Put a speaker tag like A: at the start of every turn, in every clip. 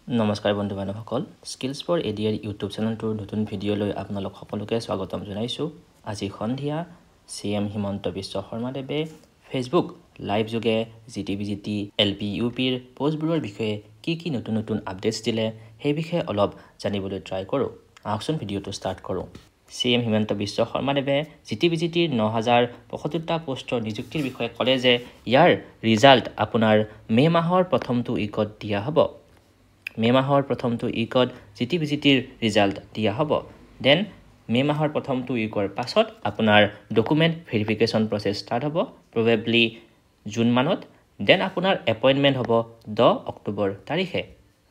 A: নমস্কাৰ বন্ধু বান্ধৱসকল skills for এডিয়াৰ YouTube চেনেলটোৰ নতুন ভিডিঅ'লৈ আপোনালোক সকলোকে স্বাগতম জনাইছোঁ। আজি সন্ধিয়া CM Himanta Biswa শৰ্মাদেৱে Facebook live যোগে GTBGT LPUPৰ পোষ্টবোৰৰ বিষয়ে কি নতুন নতুন আপডেটছ দিলে সেই বিষয়ে অলপ জানিবলৈ ট্ৰাই কৰোঁ। আহকচোন ভিডিঅ'টো ষ্টাৰ্ট কৰোঁ। CM হিমন্ত বিশ্ব শৰ্মাদেৱে GTBGTৰ 9075টা পোষ্টৰ নিযুক্তিৰ বিষয়ে ক'লে যে ইয়াৰ ৰিজাল্ট আপোনাৰ মে মাহৰ প্ৰথমটো উইকত দিয়া হ'ব। মে মাহৰ প্ৰথমটো উইকত GTBGTৰ ৰিজাল্ট দিয়া হ'ব। দেন মে মাহৰ প্ৰথমটো উইকৰ পাছত আপোনাৰ ডকুমেণ্ট ভেৰিফিকেশ্যন প্ৰচেছ ষ্টাৰ্ট হ'ব প্ৰবেবলি জুন মানত। দেন আপোনাৰ এপইণ্টমেণ্ট হ'ব 10 অক্টোবৰ তাৰিখে।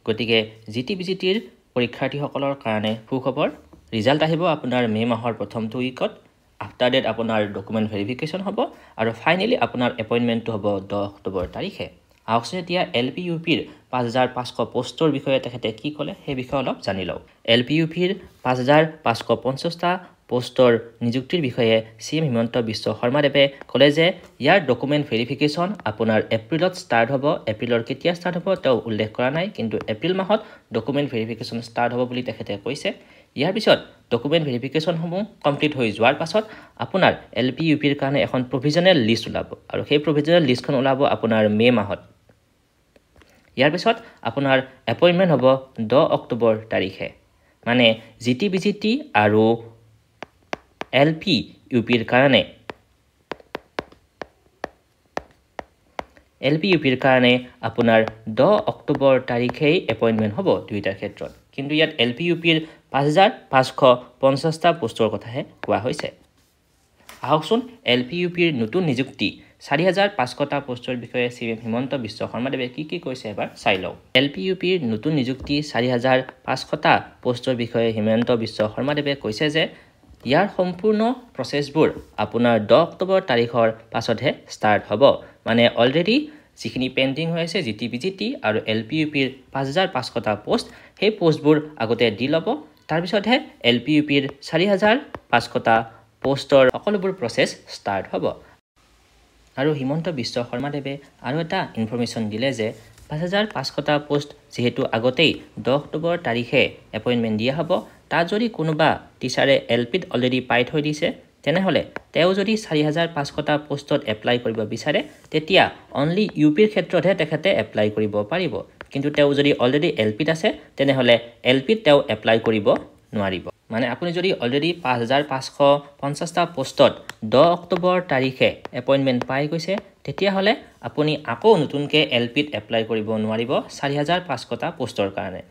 A: গতিকে GTBGTৰ পৰীক্ষাৰ্থীসকলৰ কাৰণে সুখবৰ, ৰিজাল্ট আহিব আপোনাৰ মে মাহৰ প্ৰথমটো উইকত। আফটাৰ ডেট আপোনাৰ ডকুমেণ্ট ভেৰিফিকেশ্যন হ'ব আৰু ফাইনেলি আপোনাৰ এপইণ্টমেণ্টটো হ'ব 10 অক্টোবৰ তাৰিখে। আহকচোন এতিয়া LPUPৰ 5500 পোষ্টৰ বিষয়ে তেখেতে কি ক'লে সেই বিষয়ে অলপ জানি লওঁ। LPUPৰ 5550টা পোষ্টৰ নিযুক্তিৰ বিষয়ে CM হিমন্ত বিশ্ব শৰ্মাদেৱে ক'লে যে ইয়াৰ ডকুমেণ্ট ভেৰিফিকেশ্যন আপোনাৰ এপ্ৰিলত ষ্টাৰ্ট হ'ব। এপ্ৰিলৰ কেতিয়া ষ্টাৰ্ট হ'ব তেওঁ উল্লেখ কৰা নাই, কিন্তু এপ্ৰিল মাহত ডকুমেণ্ট ভেৰিফিকেশ্যন ষ্টাৰ্ট হ'ব বুলি তেখেতে কৈছে। ইয়াৰ পিছত ডকুমেণ্ট ভেৰিফিকেশ্যনসমূহ কমপ্লিট হৈ যোৱাৰ পাছত আপোনাৰ LPUPৰ কাৰণে এখন প্ৰভিজনেল লিষ্ট ওলাব আৰু সেই প্ৰভিজনেল লিষ্টখন ওলাব আপোনাৰ মে মাহত। ইয়াৰ পিছত আপোনাৰ এপইণ্টমেণ্ট হ'ব 10 অক্টোবৰ তাৰিখে। মানে GTBGT আৰু LPUPৰ কাৰণে আপোনাৰ 10 অক্টোবৰ তাৰিখেই এপইণ্টমেণ্ট হ'ব দুয়োটাৰ ক্ষেত্ৰত। কিন্তু ইয়াত LPUPৰ 5550টা পোষ্টৰ কথাহে কোৱা হৈছে। আহকচোন LPUPৰ নতুন নিযুক্তি 4500টা পোষ্টৰ বিষয়ে CM হিমন্ত বিশ্ব শৰ্মাদেৱে কি কৈছে এবাৰ চাই লওঁ। LPUPৰ নতুন নিযুক্তি 4500টা পোষ্টৰ বিষয়ে হিমন্ত বিশ্ব শৰ্মাদেৱে কৈছে যে ইয়াৰ সম্পূৰ্ণ প্ৰচেছবোৰ আপোনাৰ 10 অক্টোবৰ তাৰিখৰ পাছতহে ষ্টাৰ্ট হ'ব। মানে অলৰেডি যিখিনি পেণ্ডিং হৈ আছে GTBGT আৰু LPUPৰ 5500টা পোষ্ট, সেই পোষ্টবোৰ আগতে দি ল'ব, তাৰপিছতহে LPUPৰ 4500টা পোষ্টৰ সকলোবোৰ প্ৰচেছ ষ্টাৰ্ট হ'ব। আৰু হিমন্ত বিশ্ব শৰ্মাদেৱে আৰু এটা ইনফৰমেশ্যন দিলে যে 5500টা পোষ্ট যিহেতু আগতেই 10 অক্টোবৰ তাৰিখে এপইণ্টমেণ্ট দিয়া হ'ব, তাত যদি কোনোবা টিচাৰে LPত অলৰেডি পাই থৈ দিছে তেনেহ'লে তেওঁ যদি 4500টা পোষ্টত এপ্লাই কৰিব বিচাৰে তেতিয়া অনলি UPৰ ক্ষেত্ৰতহে তেখেতে এপ্লাই কৰিব পাৰিব। কিন্তু তেওঁ যদি অলৰেডি LPত আছে তেনেহ'লে LPত তেওঁ এপ্লাই কৰিব নোৱাৰিব। মানে আপুনি যদি অলৰেডি 5550টা পোষ্টত 10 অক্টোবৰ তাৰিখে এপইণ্টমেণ্ট পাই গৈছে তেতিয়াহ'লে আপুনি আকৌ নতুনকৈ LPত এপ্লাই কৰিব নোৱাৰিব 4500টা পোষ্টৰ কাৰণে।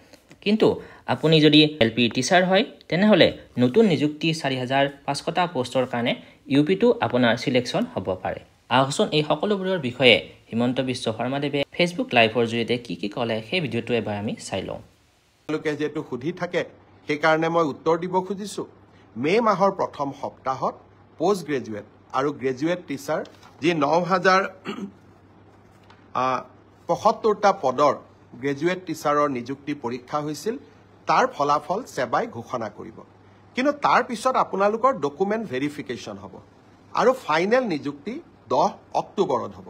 A: কিন্তু আপুনি যদি LP টিচাৰ হয় তেনেহ'লে নতুন নিযুক্তি 4500টা পোষ্টৰ কাৰণে UPটো আপোনাৰ চিলেকশ্যন হ'ব পাৰে। আহকচোন এই সকলোবোৰৰ বিষয়ে হিমন্ত বিশ্ব শৰ্মাদেৱে ফেচবুক লাইভৰ জৰিয়তে কি ক'লে সেই ভিডিঅ'টো এবাৰ আমি চাই লওঁ।
B: তেওঁলোকে যেহেতু সুধি থাকে সেইকাৰণে মই উত্তৰ দিব খুজিছোঁ। মে মাহৰ প্ৰথম সপ্তাহত পোষ্ট গ্ৰেজুৱেট আৰু গ্ৰেজুৱেট টিচাৰ যি 9075টা পদৰ গ্ৰেজুৱেট টিচাৰৰ নিযুক্তি পৰীক্ষা হৈছিল তাৰ ফলাফল সেৱাই ঘোষণা কৰিব। কিন্তু তাৰ পিছত আপোনালোকৰ ডকুমেণ্ট ভেৰিফিকেশ্যন হ'ব আৰু ফাইনেল নিযুক্তি 10 অক্টোবৰত হ'ব।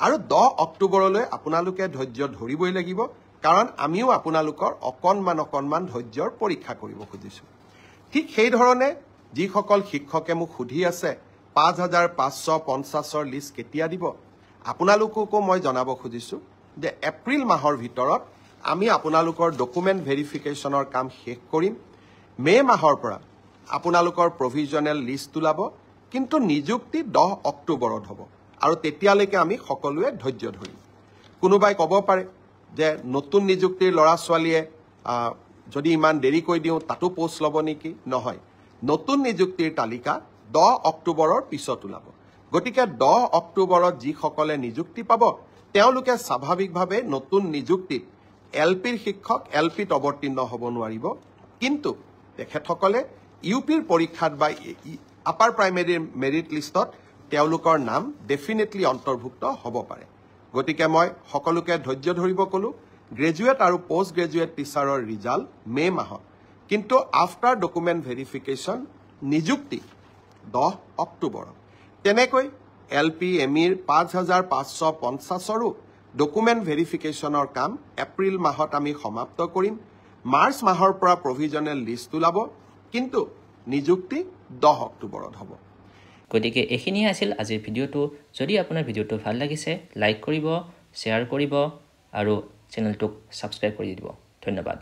B: আৰু 10 অক্টোবৰলৈ আপোনালোকে ধৈৰ্য ধৰিবই লাগিব, কাৰণ আমিও আপোনালোকৰ অকণমান ধৈৰ্যৰ পৰীক্ষা কৰিব খুজিছোঁ। ঠিক সেইধৰণে যিসকল শিক্ষকে মোক সুধি আছে 5550ৰ লিষ্ট কেতিয়া দিব, আপোনালোককো মই জনাব খুজিছোঁ যে এপ্ৰিল মাহৰ ভিতৰত আমি আপোনালোকৰ ডকুমেণ্ট ভেৰিফিকেশ্যনৰ কাম শেষ কৰিম। মে মাহৰ পৰা আপোনালোকৰ প্ৰভিজনেল লিষ্ট ওলাব, কিন্তু নিযুক্তি 10 অক্টোবৰত হ'ব আৰু তেতিয়ালৈকে আমি সকলোৱে ধৈৰ্য ধৰিম। কোনোবাই ক'ব পাৰে যে নতুন নিযুক্তিৰ ল'ৰা ছোৱালীয়ে যদি ইমান দেৰিকৈ দিওঁ তাতো পোষ্ট ল'ব নেকি? নহয়, নতুন নিযুক্তিৰ তালিকা 10 অক্টোবৰৰ পিছত ওলাব। গতিকে 10 অক্টোবৰত যিসকলে নিযুক্তি পাব তেওঁলোকে স্বাভাৱিকভাৱে নতুন নিযুক্তিত LPৰ শিক্ষক LPত অৱতীৰ্ণ হ'ব নোৱাৰিব, কিন্তু তেখেতসকলে UPৰ পৰীক্ষাত বা আপাৰ প্ৰাইমেৰীৰ মেৰিট লিষ্টত তেওঁলোকৰ নাম ডেফিনেটলি অন্তৰ্ভুক্ত হ'ব পাৰে। গতিকে মই সকলোকে ধৈৰ্য ধৰিব ক'লোঁ। গ্ৰেজুৱেট আৰু পোষ্ট গ্ৰেজুৱেট টিচাৰৰ ৰিজাল্ট মে মাহত, কিন্তু আফটাৰ ডকুমেণ্ট ভেৰিফিকেশ্যন নিযুক্তি 10 অক্টোবৰত। তেনেকৈ LP MEৰ 5550ৰো ডকুমেণ্ট ভেৰিফিকেশ্যনৰ কাম এপ্ৰিল মাহত আমি সমাপ্ত কৰিম মাৰ্চ মাহৰ পৰা প্ৰভিজনেল লিষ্ট ওলাব কিন্তু নিযুক্তি 10 অক্টোবৰত হ'ব
A: গতিকে এইখিনিয়ে আছিল আজিৰ ভিডিঅ'টো যদি আপোনাৰ ভিডিঅ'টো ভাল লাগিছে লাইক কৰিব শ্বেয়াৰ কৰিব আৰু চেনেলটোক ছাবস্ক্ৰাইব কৰি দিব ধন্যবাদ